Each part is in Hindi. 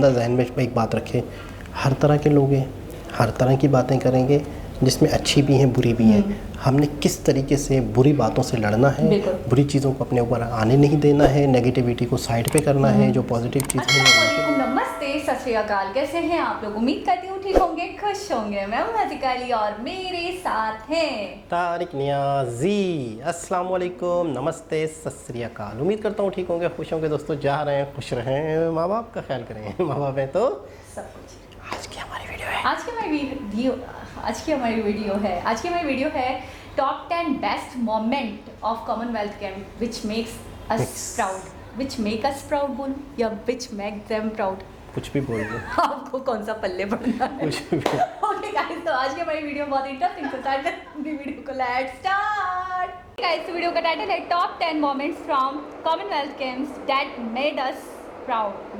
बंदा जहन में एक बात रखे, हर तरह के लोग हैं, हर तरह की बातें करेंगे, जिसमें अच्छी भी हैं बुरी भी हैं। हमने किस तरीके से बुरी बातों से लड़ना है, बुरी चीज़ों को अपने ऊपर आने नहीं देना है, नेगेटिविटी को साइड पे करना है, जो पॉजिटिव चीज़ें हैं। नमस्ते, सत श्री अकाल, कैसे हैं आप लोग? उम्मीद करती हूँ ठीक होंगे, खुश होंगे। मैं हूँ हज़िकाली और मेरे साथ हैं तारिक नियाज़ी। अस्सलाम वालेकुम, नमस्ते, सत श्री अकाल। उम्मीद करता हूँ ठीक होंगे, खुश होंगे। दोस्तों जा रहे हैं, खुश रहें, माँ बाप का ख्याल करें। माँ बाप हैं तो सब कुछ। आज की हमारी वीडियो है आज की हमारी वीडियो है top 10 best moment of Commonwealth game which makes us proud बोलूं या विच मेक देम प्राउड, कुछ भी बोल दो। आपको कौन सा पल्ले पड़ना है? कुछ भी। ओके गाइस, तो आज की हमारी वीडियो बहुत इंटरेस्टिंग है। स्टार्ट करते हैं वीडियो को, लेट्स स्टार्ट। गाइस, वीडियो का टाइटल है top 10 moments from Commonwealth games that made us proud.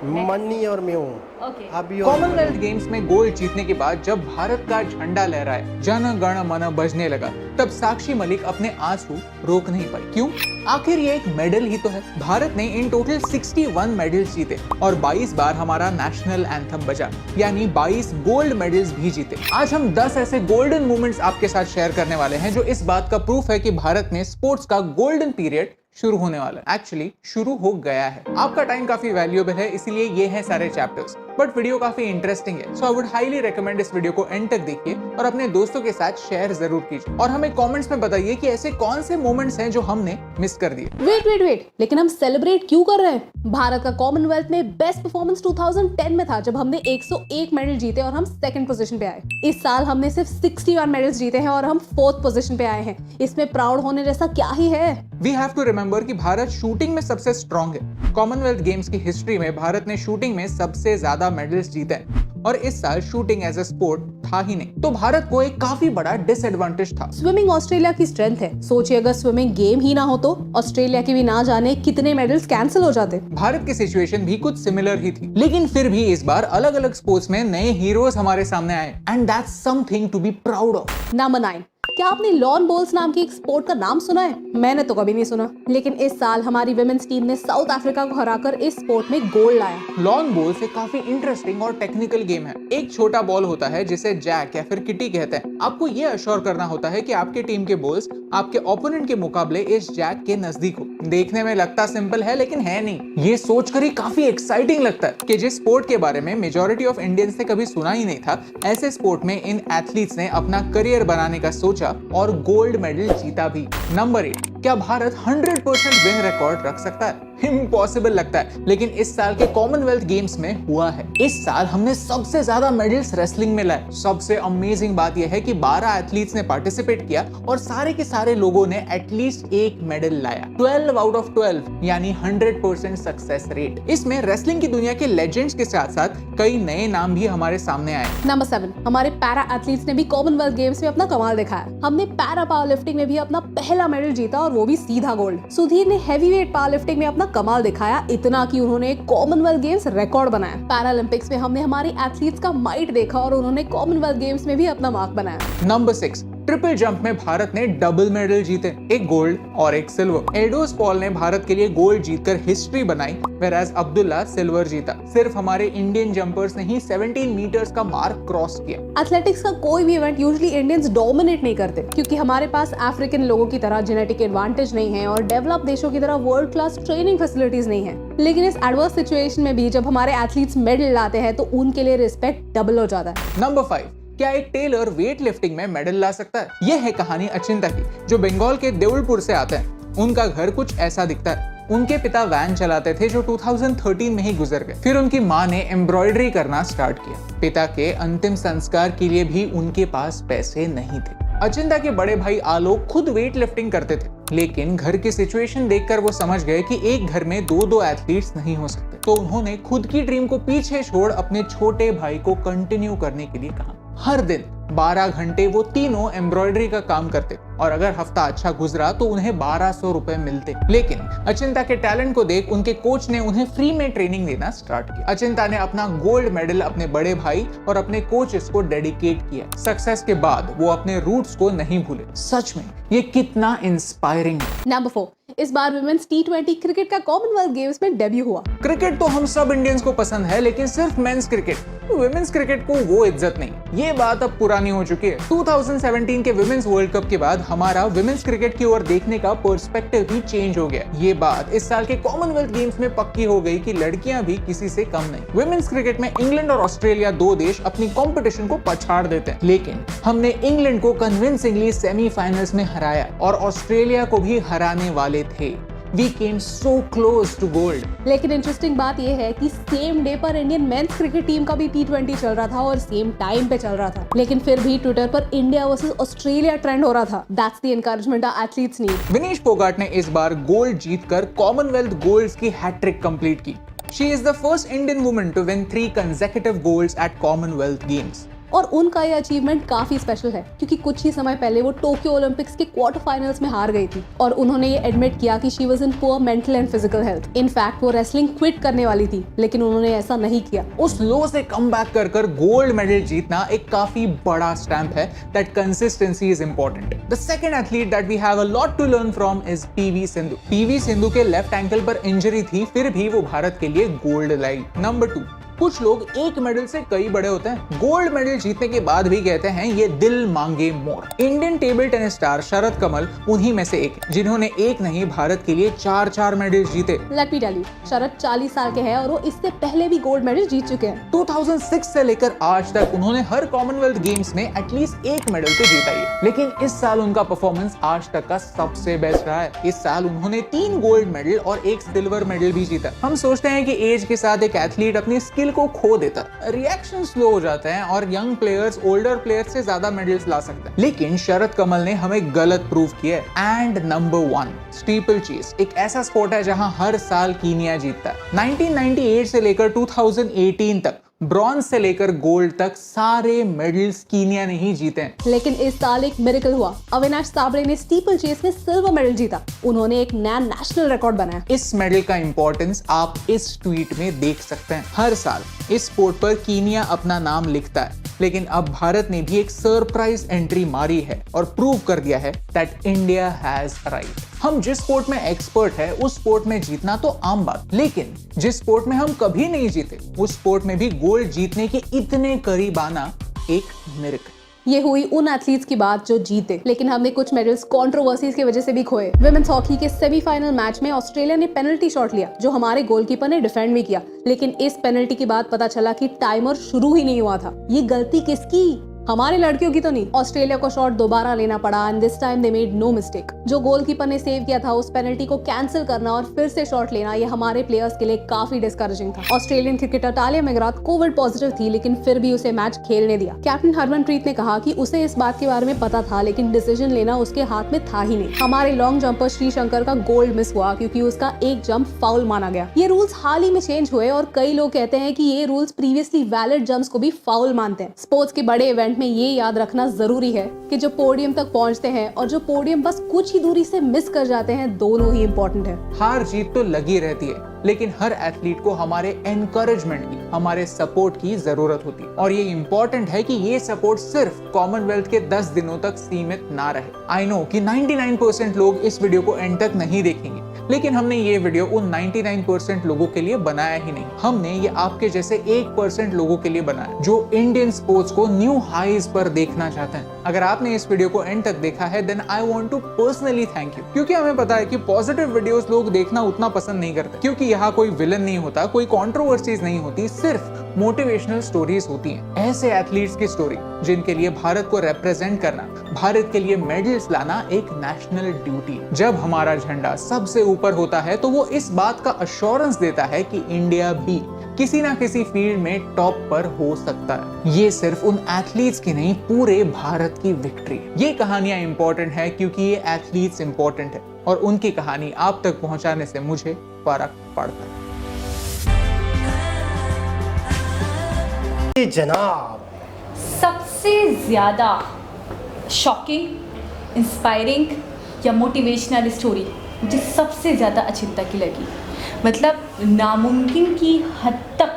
Money और म्यू। ओके, अभी कॉमनवेल्थ गेम्स में गोल्ड जीतने के बाद जब भारत का झंडा लहराए, जन गण मन बजने लगा, तब साक्षी मलिक अपने आंसू रोक नहीं पाई। क्यों? आखिर ये एक मेडल ही तो है। भारत ने इन टोटल 61 मेडल्स जीते और 22 बार हमारा नेशनल एंथम बजा, यानी 22 गोल्ड मेडल्स भी जीते। आज हम 10 ऐसे गोल्डन मोमेंट्स आपके साथ शेयर करने वाले हैं जो इस बात का प्रूफ है कि भारत में स्पोर्ट्स का गोल्डन पीरियड शुरू होने वाला है। एक्चुअली शुरू हो गया है। आपका टाइम काफी वैल्यूएबल है, इसीलिए ये हैं सारे चैप्टर्स, बट वीडियो काफी इंटरेस्टिंग है, सो आई वुड हाईली रिकमेंड इस वीडियो को एंड तक देखिए और अपने दोस्तों के साथ शेयर जरूर कीजिए। और हमें कमेंट्स में बताइए कि ऐसे कौन से मोमेंट्स हैं जो हमने मिस कर दिए। वेट, लेकिन हम सेलिब्रेट क्यों कर रहे हैं? भारत का कॉमनवेल्थ में बेस्ट परफॉर्मेंस 2010 में था, जब हमने 101 मेडल जीते और हम सेकंड पोजीशन पे आए। इस साल हमने सिर्फ 61 मेडल्स जीते हैं और हम फोर्थ पोजीशन पे आए हैं। इसमें प्राउड होने जैसा क्या ही है? वी हैव टू रिमेंबर कि भारत शूटिंग में सबसे स्ट्रॉन्ग है। कॉमनवेल्थ गेम्स की हिस्ट्री में भारत ने शूटिंग में सबसे ज्यादा मेडल्स जीते हैं और इस साल शूटिंग एज अ स्पोर्ट था ही नहीं, तो भारत को एक काफी बड़ा डिसएडवांटेज था। स्विमिंग ऑस्ट्रेलिया की स्ट्रेंथ है। सोचिए अगर स्विमिंग गेम ही ना हो तो ऑस्ट्रेलिया के भी ना जाने कितने मेडल्स कैंसिल हो जाते। भारत की सिचुएशन भी कुछ सिमिलर ही थी, लेकिन फिर भी इस बार अलग अलग स्पोर्ट्स में नए हीरोज हमारे सामने आए and that's something to be proud of. Number 9, क्या आपने लॉन बॉल्स नाम की एक स्पोर्ट का नाम सुना है? मैंने तो कभी नहीं सुना, लेकिन इस साल हमारी विमेंस टीम ने साउथ अफ्रीका को हराकर इस स्पोर्ट में गोल्ड लाया। लॉन बॉल्स एक काफी इंटरेस्टिंग और टेक्निकल गेम है। एक छोटा बॉल होता है जिसे जैक या फिर किटी कहते हैं। आपको ये अश्योर करना होता है कि आपके टीम के बॉल्स आपके ओपोनेंट के मुकाबले इस जैक के नजदीक हो। देखने में लगता सिंपल है, लेकिन है नहीं। ये सोचकर ही काफी एक्साइटिंग लगता है कि जिस स्पोर्ट के बारे में मेजॉरिटी ऑफ इंडियंस ने कभी सुना ही नहीं था, ऐसे स्पोर्ट में इन एथलीट्स ने अपना करियर बनाने का सोचा और गोल्ड मेडल जीता भी। नंबर 8, क्या भारत 100% विन रिकॉर्ड रख सकता है? इम्पॉसिबल लगता है, लेकिन इस साल के कॉमनवेल्थ गेम्स में हुआ है। इस साल हमने सबसे ज्यादा मेडल्स रेसलिंग में लाए। सबसे अमेजिंग बात यह है कि 12 एथलीट्स ने पार्टिसिपेट किया और सारे के सारे लोगों ने एटलीस्ट एक मेडल लाया। 12 आउट ऑफ 12 यानी 100% सक्सेस रेट। इसमें रेसलिंग की दुनिया के लेजेंड्स के साथ साथ कई नए नाम भी हमारे सामने आए। नंबर 7, हमारे पैरा एथलीट्स ने भी कॉमनवेल्थ गेम्स में अपना कमाल दिखाया। हमने पैरा पावर लिफ्टिंग में भी अपना पहला मेडल जीता और वो भी सीधा गोल्ड। सुधीर ने हैवीवेट पावर लिफ्टिंग में अपना कमाल दिखाया, इतना कि उन्होंने कॉमनवेल्थ गेम्स रिकॉर्ड बनाया। पैरालंपिक्स में हमने हमारी एथलीट्स का माइट देखा और उन्होंने कॉमनवेल्थ गेम्स में भी अपना मार्क बनाया। नंबर 6, ट्रिपल जंप में भारत ने डबल मेडल जीते, एक गोल्ड और एक सिल्वर। एडोस पॉल ने भारत के लिए गोल्ड जीतकर हिस्ट्री बनाई, वेराज अब्दुल्ला सिल्वर जीता। सिर्फ हमारे इंडियन जंपर्स ने ही 17 मीटर्स का मार्क क्रॉस किया। एथलेटिक्स का कोई भी इवेंट यूजुअली इंडियंस डोमिनेट नहीं करते, क्योंकि हमारे पास अफ्रीकन लोगों की तरह जेनेटिक एडवांटेज नहीं है और डेवलप देशों की तरह वर्ल्ड क्लास ट्रेनिंग फैसिलिटीज नहीं है। लेकिन इस एडवर्स सिचुएशन में भी जब हमारे एथलीट्स मेडल लाते हैं तो उनके लिए रिस्पेक्ट डबल हो जाता है। नंबर 5, क्या एक टेलर वेट लिफ्टिंग में मेडल ला सकता है? यह है कहानी अचिंता की, जो बंगाल के देउलपुर से आते हैं। उनका घर कुछ ऐसा दिखता है। उनके पिता वैन चलाते थे जो 2013 में ही गुजर गए। फिर उनकी माँ ने एम्ब्रॉयडरी करना स्टार्ट किया। पिता के अंतिम संस्कार के लिए भी उनके पास पैसे नहीं थे। अचिंता के बड़े भाई आलोक खुद वेट लिफ्टिंग करते थे, लेकिन घर की सिचुएशन देखकर वो समझ गए कि एक घर में दो एथलीट्स नहीं हो सकते, तो उन्होंने खुद की ड्रीम को पीछे छोड़ अपने छोटे भाई को कंटिन्यू करने के लिए कहा। हर दिन 12 घंटे वो तीनों एम्ब्रॉयडरी का काम करते और अगर हफ्ता अच्छा गुजरा तो उन्हें 1200 रुपए मिलते। लेकिन अचिंता के टैलेंट को देख उनके कोच ने उन्हें फ्री में ट्रेनिंग देना स्टार्ट किया। अचिंता ने अपना गोल्ड मेडल अपने बड़े भाई और अपने कोचेस को डेडिकेट किया। सक्सेस के बाद वो अपने रूट्स को नहीं भूले। सच में ये कितना इंस्पायरिंग है। नंबर 4, इस बार वुमेन्स T20 क्रिकेट का कॉमनवेल्थ गेम्स में डेब्यू हुआ। क्रिकेट तो हम सब इंडियंस को पसंद है, लेकिन सिर्फ मेंस क्रिकेट, वुमेन्स क्रिकेट को वो इज्जत नहीं। ये बात अब पुरानी हो चुकी है। 2017 के वुमेन्स वर्ल्ड कप के बाद हमारा वुमेन्स क्रिकेट की ओर देखने का पर्सपेक्टिव ही चेंज हो गया। ये बात इस साल के कॉमनवेल्थ गेम्स में पक्की हो गई कि लड़कियां भी किसी से कम नहीं। वुमेन्स क्रिकेट में इंग्लैंड और ऑस्ट्रेलिया 2 देश अपनी कंपटीशन को पछाड़ देते हैं, लेकिन हमने इंग्लैंड को कन्विंसिंगली सेमीफाइनल्स में हराया और ऑस्ट्रेलिया को भी हराने वाले थे। We came so close to gold. लेकिन इंटरेस्टिंग बात यह है कि सेम डे पर इंडियन मेंस क्रिकेट टीम का भी T20 चल रहा था और सेम टाइम पे चल रहा था, लेकिन फिर भी ट्विटर पर इंडिया वर्सेस ऑस्ट्रेलिया ट्रेंड हो रहा था। That's the encouragement our athletes need. Vinesh Phogat ने इस बार गोल्ड जीतकर कॉमनवेल्थ गोल्ड्स की हैट्रिक कंप्लीट की। She is the first Indian woman to win 3 consecutive golds at Commonwealth Games. और उनका ये अचीवमेंट काफी स्पेशल है क्योंकि कुछ ही समय पहले वो टोक्यो ओलंपिक्स के क्वार्टर फाइनल्स में हार गई थी और उन्होंने ये एडमिट किया कि she was in poor mental and physical health. In fact वो रेसलिंग क्विट करने वाली थी, लेकिन उन्होंने ऐसा नहीं किया। उस लो से कम बैक कर गोल्ड मेडल जीतना एक काफी बड़ा स्टैंप है that consistency is important. The second athlete that we have a lot to learn from is PV Sindhu. PV Sindhu के लेफ्ट एंकल पर इंजरी थी, फिर भी वो भारत के लिए गोल्ड लाई। नंबर 2, कुछ लोग एक मेडल से कई बड़े होते हैं। गोल्ड मेडल जीतने के बाद भी कहते हैं ये दिल मांगे मोर। इंडियन टेबल टेनिस स्टार शरद कमल उन्हीं में से एक, जिन्होंने एक नहीं भारत के लिए 4 मेडल जीते। लेट मी टेल यू, शरद 40 साल के हैं और वो इससे पहले भी गोल्ड मेडल जीत चुके हैं। 2006 से लेकर आज तक उन्होंने हर कॉमनवेल्थ गेम्स में एटलीस्ट एक मेडल तो जीता ही है, लेकिन इस साल उनका परफॉर्मेंस आज तक का सबसे बेस्ट रहा है। इस साल उन्होंने 3 गोल्ड मेडल और 1 सिल्वर मेडल भी जीता। हम सोचते हैं कि एज के साथ एक एथलीट अपनी स्किल को खो देता, रिएक्शन स्लो हो जाते हैं और यंग प्लेयर्स ओल्डर प्लेयर्स से ज्यादा मेडल्स ला सकते हैं, लेकिन शरद कमल ने हमें गलत प्रूव किया है। एंड नंबर 1, स्टीपल चेस एक ऐसा स्पोर्ट है जहां हर साल कीनिया जीतता है। 1998 से लेकर 2018 तक ब्रॉन्ज से लेकर गोल्ड तक सारे मेडल्स कीनिया ने ही जीते हैं। लेकिन इस साल एक मिरेकल हुआ। अविनाश साबळे ने स्टीपल चेस में सिल्वर मेडल जीता। उन्होंने एक नया नेशनल रिकॉर्ड बनाया। इस मेडल का इंपॉर्टेंस आप इस ट्वीट में देख सकते हैं। हर साल इस स्पोर्ट पर कीनिया अपना नाम लिखता है, लेकिन अब भारत ने भी एक सरप्राइज एंट्री मारी है और प्रूव कर दिया है दैट इंडिया हैज राइट। हम जिस स्पोर्ट में एक्सपर्ट है उस स्पोर्ट में जीतना तो आम बात, लेकिन जिस स्पोर्ट में हम कभी नहीं जीते उस स्पोर्ट में भी गोल्ड जीतने के इतने करीब आना एक मिरेकल। ये हुई उन एथलीट्स की बात जो जीते, लेकिन हमने कुछ मेडल्स कंट्रोवर्सीज की वजह से भी खोए। विमेंस हॉकी के सेमीफाइनल मैच में ऑस्ट्रेलिया ने पेनल्टी शॉट लिया जो हमारे गोलकीपर ने डिफेंड भी किया, लेकिन इस पेनल्टी के बाद पता चला कि टाइमर शुरू ही नहीं हुआ था। ये गलती किसकी? हमारी लड़कियों की तो नहीं। ऑस्ट्रेलिया को शॉट दोबारा लेना पड़ा and this time they made no mistake. जो गोलकीपर ने सेव किया था उस पेनल्टी को कैंसिल करना और फिर से शॉट लेना, ये हमारे प्लेयर्स के लिए काफी डिस्करेजिंग था। Australian cricketer Tahlia McGrath COVID positive थी, लेकिन फिर भी उसे मैच खेलने दिया। कैप्टन हरमनप्रीत ने कहा कि उसे इस बात के बारे में पता था, लेकिन डिसीजन लेना उसके हाथ में था ही नहीं। हमारे लॉन्ग जंपर श्रीशंकर का गोल्ड मिस हुआ क्योंकि उसका एक जंप फाउल माना गया। ये रूल्स हाल ही में चेंज हुए और कई लोग कहते हैं कि ये रूल्स प्रीवियसली वैलिड जंप्स को भी फाउल मानते हैं। स्पोर्ट्स के बड़े इवेंट में ये याद रखना जरूरी है कि जो पोडियम तक पहुंचते हैं और जो पोडियम बस कुछ ही दूरी से मिस कर जाते हैं, दोनों ही इंपॉर्टेंट है। हार जीत तो लगी रहती है, लेकिन हर एथलीट को हमारे एनकरेजमेंट की, हमारे सपोर्ट की जरूरत होती है और ये इंपॉर्टेंट है कि ये सपोर्ट सिर्फ कॉमनवेल्थ के 10 दिनों तक सीमित ना रहे। आई नो कि 99% लोग इस वीडियो को एंड तक नहीं देखेंगे, लेकिन हमने ये वीडियो उन 99% लोगों के लिए बनाया ही नहीं। हमने ये आपके जैसे 1% लोगों के लिए बनाया जो इंडियन स्पोर्ट्स को न्यू हाईज पर देखना चाहते हैं। अगर आपने इस वीडियो को एंड तक देखा है then I want to personally thank you, क्योंकि हमें पता है कि पॉजिटिव वीडियोस लोग देखना उतना पसंद नहीं करते, क्योंकि यहाँ कोई विलन नहीं होता, कोई कंट्रोवर्सीज नहीं होती, सिर्फ मोटिवेशनल स्टोरीज होती हैं। ऐसे एथलीट्स की स्टोरी जिनके लिए भारत को रिप्रेजेंट करना, भारत के लिए मेडल्स लाना एक नेशनल ड्यूटी। जब हमारा झंडा सबसे ऊपर होता है तो वो इस बात का अश्योरेंस देता है कि इंडिया भी किसी ना किसी फील्ड में टॉप पर हो सकता है। ये सिर्फ उन एथलीट्स की नहीं, पूरे भारत की विक्ट्री है। ये कहानियां इंपॉर्टेंट है क्योंकि ये एथलीट्स इंपॉर्टेंट है और उनकी कहानी आप तक पहुंचाने से मुझे फर्क पड़ता है। जनाब, सबसे ज़्यादा शॉकिंग, इंस्पायरिंग या मोटिवेशनल स्टोरी मुझे सबसे ज़्यादा अचिंता की लगी। मतलब नामुमकिन की हद तक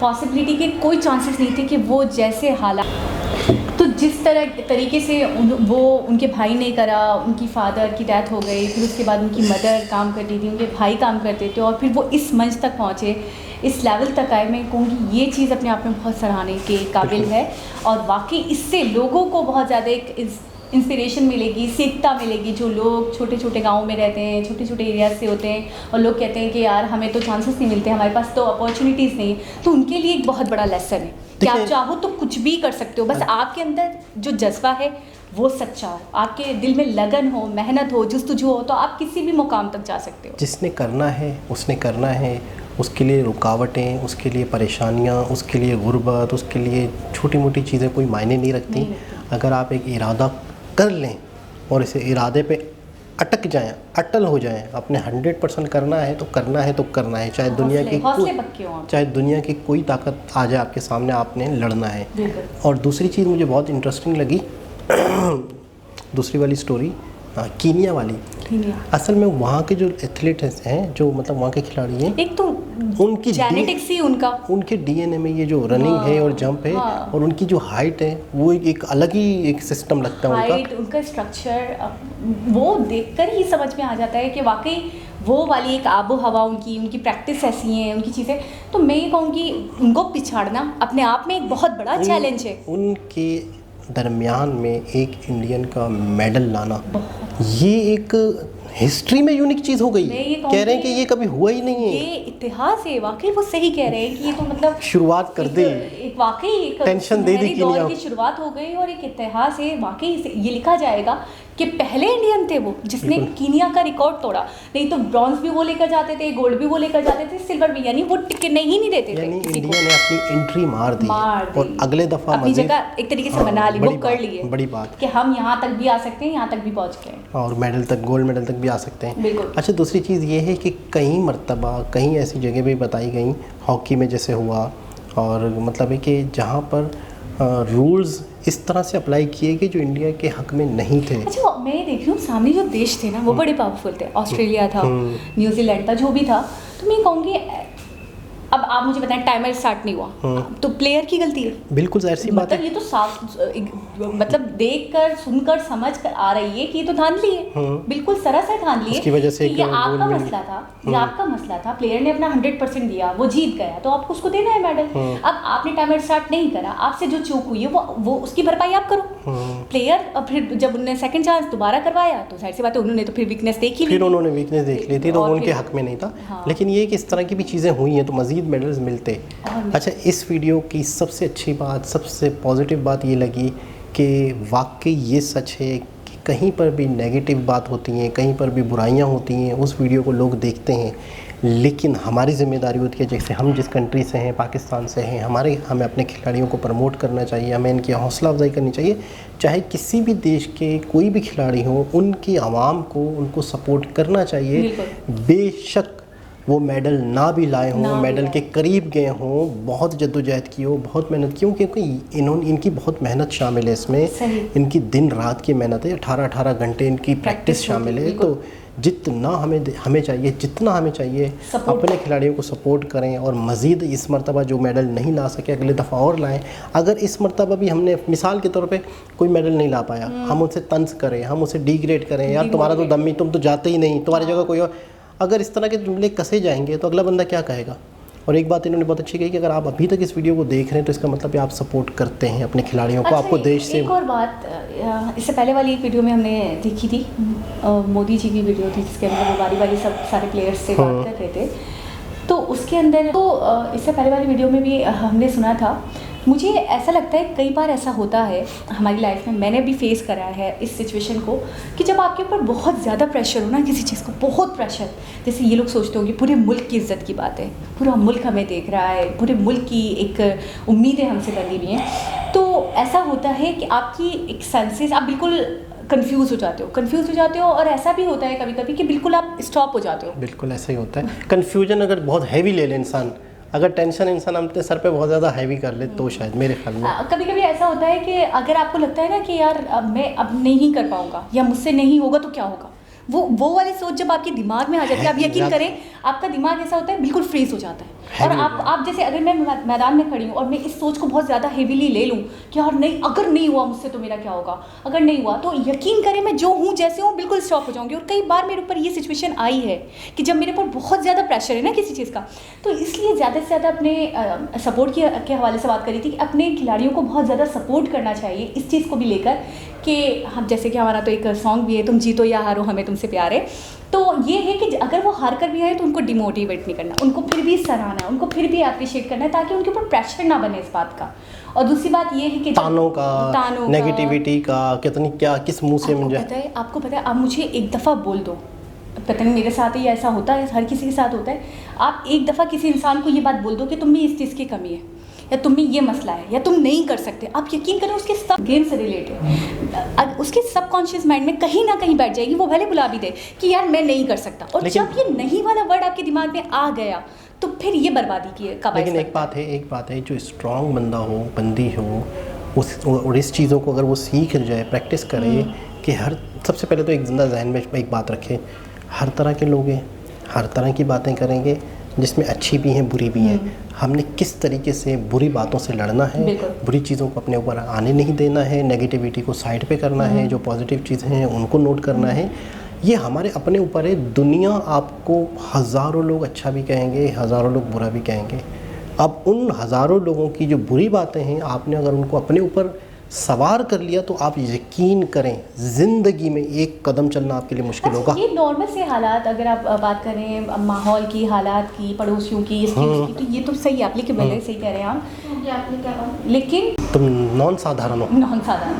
पॉसिबिलिटी के कोई चांसेस नहीं थे कि वो जैसे हालात, तो जिस तरीके से वो उनके भाई ने करा, उनकी फादर की डेथ हो गई, फिर उसके बाद उनकी मदर काम करती थी, उनके भाई काम करते थे, और फिर वो इस मंच तक पहुँचे, इस लेवल तक आए, मैं कहूँगी ये चीज़ अपने आप में बहुत सराहने के काबिल है। और वाकई इससे लोगों को बहुत ज़्यादा एक इंस्पिरेशन मिलेगी, सीखता मिलेगी। जो लोग छोटे छोटे गाँव में रहते हैं, छोटे छोटे एरिया से होते हैं, और लोग कहते हैं कि यार हमें तो चांसेस नहीं मिलते, हमारे पास तो अपॉर्चुनिटीज़ नहीं, तो उनके लिए एक बहुत बड़ा लेसन है कि आप चाहो तो कुछ भी कर सकते हो, बस आपके अंदर जो जज्बा है वो सच्चा हो, आपके दिल में लगन हो, मेहनत हो, जुस्तजू हो, तो आप किसी भी मुकाम तक जा सकते हो। जिसने करना है उसने करना है, उसके लिए रुकावटें, उसके लिए परेशानियाँ, उसके लिए गुर्बत, उसके लिए छोटी मोटी चीज़ें कोई मायने नहीं रखती। अगर आप एक इरादा कर लें और इसे इरादे पे अटक जाएं, अटल हो जाएं, अपने 100% करना है तो करना है तो करना है, चाहे दुनिया की कोई ताकत आ जाए आपके सामने, आपने लड़ना है। और दूसरी चीज़ मुझे बहुत इंटरेस्टिंग लगी दूसरी वाली स्टोरी, कीनिया वाली। असल में वहाँ के जो एथलीट्स हैं, जो मतलब वहाँ के खिलाड़ी हैं, एक तो उनकी जेनेटिक्स ही उनके डीएनए में ये जो रनिंग है और जंप है, और उनकी जो हाइट है वो एक अलग ही एक सिस्टम लगता है हाइट, उनका स्ट्रक्चर, वो देखकर ही समझ में आ जाता है कि वाकई वो वाली एक आबो हवा, उनकी प्रैक्टिस ऐसी है, उनकी चीज़ें। तो मैं ये कहूँगी उनको पिछाड़ना अपने आप में एक बहुत बड़ा चैलेंज है। उनके दरमियान में एक इंडियन का मेडल लाना, ये एक हिस्ट्री में यूनिक चीज़ हो गई। कह रहे हैं कि ये कभी हुआ ही नहीं है, ये इतिहास है। वाकई वो सही कह रहे हैं कि ये तो मतलब शुरुआत कर दे, एक वाकई एक टेंशन दे दी दौर की शुरुआत हो गई, और एक इतिहास है। वाकई ये लिखा जाएगा कि पहले इंडियन थे वो जिसने कीनिया का रिकॉर्ड तोड़ा। नहीं तो ब्रॉन्ज भी वो लेकर जाते थे, गोल्ड भी वो लेकर जाते थे, सिल्वर भी, यानी वो टिकने ही नहीं देते थे। इंडिया ने अपनी एंट्री मार दी और अगले दफा अपनी जगह एक तरीके से बना ली, बुक कर ली है। बड़ी बात कि हम यहाँ तक भी आ सकते हैं, यहाँ तक भी पहुँच गए, और मेडल तक, गोल्ड मेडल तक भी आ सकते हैं। बिल्कुल। अच्छा, दूसरी चीज़ ये है कि कई मर्तबा कहीं ऐसी जगह भी बताई गई, हॉकी में जैसे हुआ, और मतलब है कि जहाँ पर रूल्स इस तरह से अप्लाई किए गए जो इंडिया के हक में नहीं थे। अच्छा, मैं देख रही हूँ सामने जो देश थे ना वो बड़े पावरफुल थे। ऑस्ट्रेलिया था, न्यूजीलैंड था, जो भी था। तो मैं कहूँगी अब आप मुझे बताएं, टाइमर स्टार्ट नहीं हुआ तो प्लेयर की गलती है? बिल्कुल जाहिर सी बात है। ये तो साफ मतलब देखकर सुनकर समझ कर आ रही है कि ये तो धांधली है, बिल्कुल सरासर धांधली है। उसकी वजह से ये आपका मसला था, ये आपका मसला था। प्लेयर ने अपना 100% दिया, वो जीत गया, तो आपको उसको देना है मेडल। अब आपने टाइमर स्टार्ट नहीं करा, आपसे जो चूक हुई है वो उसकी भरपाई आप करो। प्लेयर अब फिर जब उन्होंने सेकंड चांस दोबारा करवाया तो जाहिर सी बात है उन्होंने तो फिर वीकनेस देखी, फिर उन्होंने वीकनेस देख ली थी, तो उनके हक में नहीं था। लेकिन ये कि इस तरह की भी चीज़ें हुई हैं तो मजीद मेडल्स मिलते। अच्छा, इस वीडियो की सबसे अच्छी बात, सबसे पॉजिटिव बात ये लगी कि वाकई ये सच है कि कहीं पर भी नेगेटिव बात होती हैं, कहीं पर भी बुराइयां होती हैं, उस वीडियो को लोग देखते हैं, लेकिन हमारी ज़िम्मेदारी होती है, जैसे हम जिस कंट्री से हैं, पाकिस्तान से हैं, हमें अपने खिलाड़ियों को प्रमोट करना चाहिए, हमें इनकी हौसला अफजाई करनी चाहिए। चाहे किसी भी देश के कोई भी खिलाड़ी हों, उनकी आवाम को उनको सपोर्ट करना चाहिए। बेशक वो मेडल ना भी लाए हों, मेडल के करीब गए हों, बहुत जद्दोजहद की हो, बहुत मेहनत की हो, क्योंकि इनकी बहुत मेहनत शामिल है इसमें। इनकी दिन रात की मेहनत है, 18-18 घंटे इनकी प्रैक्टिस शामिल है। तो जितना हमें चाहिए, जितना हमें चाहिए, अपने खिलाड़ियों को सपोर्ट करें, और मज़ीद इस मरतबा जो मेडल नहीं ला सके अगले दफ़ा और लाएं। अगर इस मरतबा भी हमने मिसाल के तौर पे कोई मेडल नहीं ला पाया, हम उसे तंज करें, हम उसे डिग्रेड करें, यार तुम्हारा तो दम ही, तुम तो जाते ही नहीं, तुम्हारी जगह कोई और, अगर इस तरह के जुमले कसे जाएंगे तो अगला बंदा क्या कहेगा। और एक बात इन्होंने बहुत अच्छी कही कि अगर आप अभी तक इस वीडियो को देख रहे हैं तो इसका मतलब आप सपोर्ट करते हैं अपने खिलाड़ियों को। आपको देश से एक और बात, इससे पहले वाली एक वीडियो में हमने देखी थी, मोदी जी की वीडियो थी जिसके अंदर वो बारी बारी सब सारे प्लेयर्स से बात कर रहे थे। तो उसके अंदर तो इससे पहले वाली वीडियो में भी हमने सुना था। मुझे ऐसा लगता है कई बार ऐसा होता है हमारी लाइफ में, मैंने भी फेस करा है इस सिचुएशन को, कि जब आपके ऊपर बहुत ज़्यादा प्रेशर हो ना किसी चीज़ को, बहुत प्रेशर, जैसे ये लोग सोचते होंगे पूरे मुल्क की इज़्ज़त की बात है, पूरा मुल्क हमें देख रहा है, पूरे मुल्क की एक उम्मीदें हमसे बंधी हुई हैं। तो ऐसा होता है कि आपकी एक सेंसेस, आप बिल्कुल कंफ्यूज हो जाते हो, और ऐसा भी होता है कभी कभी कि बिल्कुल आप स्टॉप हो जाते हो। बिल्कुल ऐसा ही होता है। कन्फ्यूजन अगर बहुत हैवी ले ले इंसान, अगर टेंशन इंसान अपने सर पे बहुत ज़्यादा हैवी कर ले तो शायद, मेरे ख्याल में कभी कभी ऐसा होता है कि अगर आपको लगता है ना कि यार मैं अब नहीं कर पाऊँगा या मुझसे नहीं होगा तो क्या होगा, वो वाली सोच जब आपके दिमाग में आ जाती है, आप यकीन करें आपका दिमाग ऐसा होता है बिल्कुल फ्रीज हो जाता है। और Heavy आप जैसे अगर मैं मैदान में खड़ी हूँ और मैं इस सोच को बहुत ज़्यादा हेवीली ले लूँ कि यार नहीं, अगर नहीं हुआ मुझसे तो मेरा क्या होगा, अगर नहीं हुआ तो यकीन करें मैं जो हूँ जैसे हूँ बिल्कुल स्टॉप हो जाऊँगी। और कई बार मेरे ऊपर ये सिचुएशन आई है कि जब मेरे ऊपर बहुत ज़्यादा प्रेशर है ना किसी चीज़ का, तो इसलिए ज़्यादा से ज़्यादा अपने सपोर्ट के हवाले से बात करी थी कि अपने खिलाड़ियों को बहुत ज़्यादा सपोर्ट करना चाहिए इस चीज़ को भी लेकर कि हम, जैसे कि हमारा तो एक सॉन्ग भी है, तुम जीतो या हारो हमें तुमसे प्यार है। तो ये है कि अगर वो हार कर भी आए तो उनको डिमोटिवेट नहीं करना, उनको फिर भी सराहना है, उनको फिर भी अप्रिशिएट करना है ताकि उनके ऊपर प्रेशर ना बने इस बात का। और दूसरी बात ये है कि तानों का, नेगेटिविटी का कितनी क्या किस मुंह से मुझे आपको पता है, आप मुझे एक दफ़ा बोल दो, पता नहीं मेरे साथ ही ऐसा होता है, हर किसी के साथ होता है, आप एक दफ़ा किसी इंसान को ये बात बोल दो कि तुम में इस चीज़ की कमी है या तुम में ये मसला है या तुम नहीं कर सकते, आप यकीन करो उसके सब गेम से रिलेटेड उसके सबकॉन्शियस माइंड में कहीं ना कहीं बैठ जाएगी, वो भले बुला भी दे कि यार मैं नहीं कर सकता। और जब ये नहीं वाला वर्ड आपके दिमाग में आ गया तो फिर ये बर्बादी की है। लेकिन एक बात है जो स्ट्रॉन्ग बंदा हो, बंदी हो, और इस चीज़ों को अगर वो सीख जाए, प्रैक्टिस करे कि हर, सबसे पहले तो एक जिंदा जहन में एक बात रखे, हर तरह के लोग हैं, हर तरह की बातें करेंगे, जिसमें अच्छी भी हैं बुरी भी हैं। हमने किस तरीके से बुरी बातों से लड़ना है, बुरी चीज़ों को अपने ऊपर आने नहीं देना है, नेगेटिविटी को साइड पे करना है, जो पॉजिटिव चीज़ें हैं उनको नोट करना है, ये हमारे अपने ऊपर है। दुनिया आपको हज़ारों लोग अच्छा भी कहेंगे, हज़ारों लोग बुरा भी कहेंगे। अब उन हज़ारों लोगों की जो बुरी बातें हैं, आपने अगर उनको अपने ऊपर सवार कर लिया तो आप यकीन करें ज़िंदगी में एक कदम चलना आपके लिए मुश्किल होगा। ये नॉर्मल से हालात, अगर आप बात करें माहौल की, हालात की, पड़ोसियों की, इसकी तो ये तो सही है, लेकिन पहले सही कह रहे हैं आप, लेकिन तुम नॉन साधारण हो। नॉन साधारण।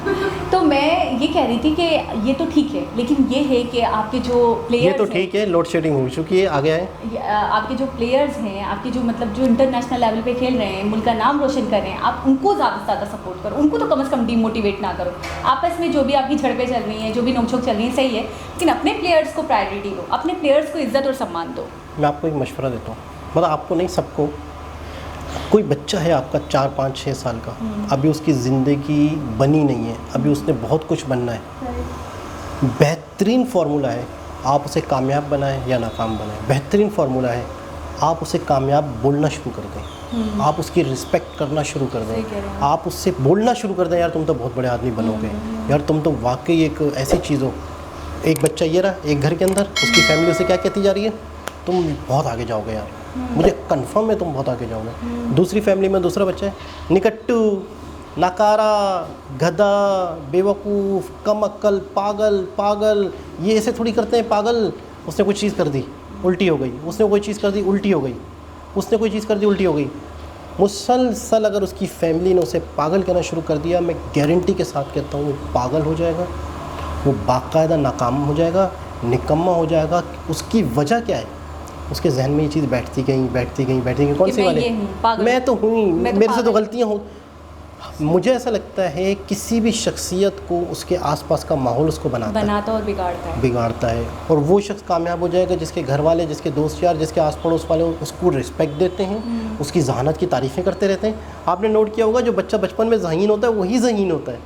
तो मैं ये कह रही थी कि ये तो ठीक है, लेकिन ये है कि आपके जो प्लेयर्स, ये तो ठीक है, लोड शेडिंग हो चुकी है, आगे आए, आपके जो प्लेयर्स हैं, आपके जो मतलब जो इंटरनेशनल लेवल पे खेल रहे हैं, मुल्क का नाम रोशन कर रहे हैं, आप उनको ज़्यादा से ज़्यादा सपोर्ट करो, उनको तो कम से कम डिमोटिवेट ना करो। आपस में जो भी आपकी झड़पें चल रही हैं, जो भी नोकझोंक चल रही हैं, सही है, लेकिन अपने प्लेयर्स को प्रायोरिटी दो, अपने प्लेयर्स को इज्जत और सम्मान दो। मैं आपको एक मशवरा देता हूँ, मतलब आपको नहीं, सबको। कोई बच्चा है आपका 4, 5, 6 साल का, अभी उसकी ज़िंदगी बनी नहीं है, अभी उसने बहुत कुछ बनना है। बेहतरीन फार्मूला है, आप उसे कामयाब बनाएं या नाकाम बनाएं, बेहतरीन फार्मूला है, आप उसे कामयाब बोलना शुरू कर दें, आप उसकी रिस्पेक्ट करना शुरू कर दें, आप उससे बोलना शुरू कर दें, यार तुम तो बहुत बड़े आदमी बनोगे, यार तुम तो वाकई एक ऐसी चीज़ हो। एक बच्चा ये रहा, एक घर के अंदर उसकी फैमिली उसे क्या कहती जा रही है, तुम बहुत आगे जाओगे यार, मुझे कंफर्म है तुम बहुत आगे जाओगे। दूसरी फैमिली में दूसरा बच्चा है, निकट्टू, नकारा, गधा, बेवकूफ़, कम अक्ल, पागल, ये ऐसे थोड़ी करते हैं पागल, उसने कुछ चीज़ कर दी उल्टी हो गई, उसने कोई चीज़ कर दी उल्टी हो गई, उसने कोई चीज़ कर दी उल्टी हो गई। मुसलसल अगर उसकी फैमिली ने उसे पागल कहना शुरू कर दिया, मैं गारंटी के साथ कहता हूँ वो पागल हो जाएगा, वो बाकायदा नाकाम हो जाएगा, निकम्मा हो जाएगा। उसकी वजह क्या है, उसके जहन में ये चीज़ बैठती गई, कौन सी वाली, मैं तो हूँ, मेरे से तो गलतियाँ हो। मुझे ऐसा लगता है किसी भी शख्सियत को उसके आसपास का माहौल उसको बनाता और बिगाड़ता है। और वो शख्स कामयाब हो जाएगा जिसके घर वाले, जिसके दोस्त यार, जिसके आस पड़ोस वाले उसको रिस्पेक्ट देते हैं, उसकी जहानत की तारीफ़ें करते रहते हैं। आपने नोट किया होगा, जो बच्चा बचपन में ज़हीन होता है वही ज़हीन होता है,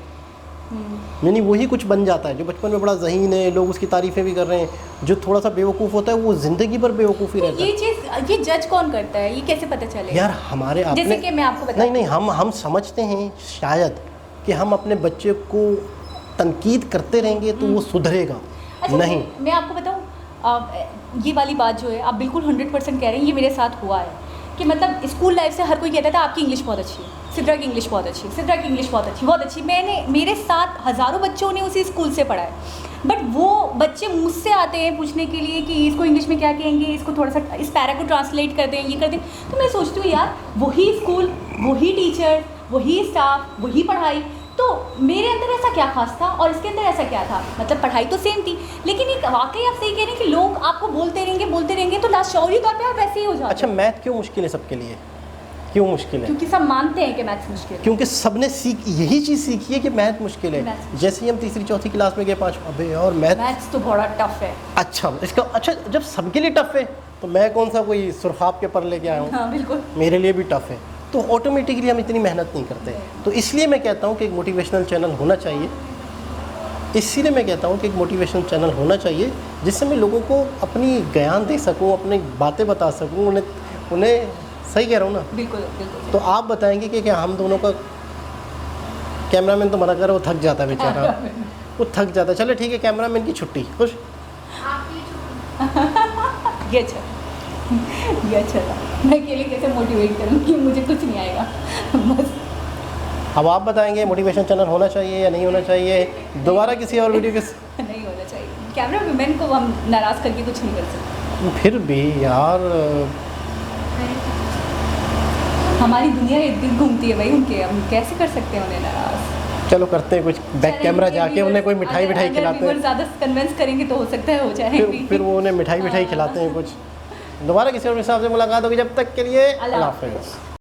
यानी वही कुछ बन जाता है। जो बचपन में बड़ा ज़हीन है, लोग उसकी तारीफ़ें भी कर रहे हैं, जो थोड़ा सा बेवकूफ़ होता है वो ज़िंदगी भर बेवकूफ़ी रहता है। ये चीज़, ये जज कौन करता है, ये कैसे पता चलेगा? यार हमारे अपने, जैसे कि मैं आपको बता, नहीं हम समझते हैं शायद कि हम अपने बच्चे को तनकीद करते रहेंगे तो वो सुधरेगा। अच्छा, नहीं, मैं आपको बताऊँ, ये वाली बात जो है आप बिल्कुल 100% कह रहे हैं, ये मेरे साथ हुआ है कि मतलब स्कूल लाइफ से हर कोई कहता था आपकी इंग्लिश बहुत अच्छी है, सिद्रा की इंग्लिश बहुत अच्छी, सिद्रा की इंग्लिश बहुत अच्छी। मेरे साथ हज़ारों बच्चों ने उसी स्कूल से पढ़ा है, बट वो बच्चे मुझसे आते हैं पूछने के लिए कि इसको इंग्लिश में क्या कहेंगे, इसको थोड़ा सा इस पैरा को ट्रांसलेट कर दें, ये कर दें। तो मैं सोचती हूँ यार, वही स्कूल, वही टीचर, वही स्टाफ, वही पढ़ाई, तो मेरे अंदर ऐसा क्या खास था और इसके अंदर ऐसा क्या था? मतलब पढ़ाई तो सेम थी, लेकिन एक वाकई आप सही कह रहे हैं कि लोग आपको बोलते रहेंगे तो लास्ट शौरी तौर पे आप वैसे ही हो जाते हैं। अच्छा, मैथ क्यों मुश्किल है सबके लिए? क्यों मुश्किल है? क्योंकि सब मानते हैं कि मैथ्स मुश्किल है, क्योंकि सबने यही चीज़ सीखी है कि मैथ मुश्किल है। जैसे ही हम तीसरी चौथी क्लास में गए, 5, अबे और मैथ्स तो बड़ा टफ है। अच्छा जब सबके लिए टफ है तो मैं कौन सा कोई सुरखाब के पर लेके आया हूँ? हाँ, बिल्कुल, मेरे लिए भी टफ है, तो ऑटोमेटिकली हम इतनी मेहनत नहीं करते। तो इसलिए मैं कहता हूँ कि एक मोटिवेशनल चैनल होना चाहिए, जिससे मैं लोगों को अपनी ज्ञान दे सकूँ, अपनी बातें बता सकूँ, उन्हें सही कह रहा हूँ ना? बिल्कुल बिल्कुल। तो आप बताएंगे कि क्या हम दोनों का कैमरामैन तो मना कर, वो थक जाता है बेचारा, वो थक जाता है। चलो ठीक है, कैमरामैन की छुट्टी, खुश? ये अच्छा ये अच्छा था। मैं अकेले कैसे मोटिवेट करूँगी, मुझे कुछ नहीं आएगा बस। अब आप बताएंगे मोटिवेशन चैनल होना चाहिए या नहीं होना चाहिए? दोबारा किसी और वीडियो के नहीं होना चाहिए। कैमरा मैन को हम नाराज़ करके कुछ नहीं कर सकते। फिर भी यार हमारी दुनिया इर्द गिर्द घूमती है भाई उनके, हम कैसे कर सकते हैं उन्हें नाराज़? चलो करते हैं कुछ, बैक कैमरा जाके उन्हें कोई मिठाई विठाई खिलाते हैं। ज़्यादा कन्विंस करेंगे तो हो सकता है हो जाए। फिर वो उन्हें मिठाई विठाई खिलाते हैं कुछ। दोबारा किसी और हिसाब से मुलाकात होगी, जब तक के लिए अल्लाह हाफ़िज़।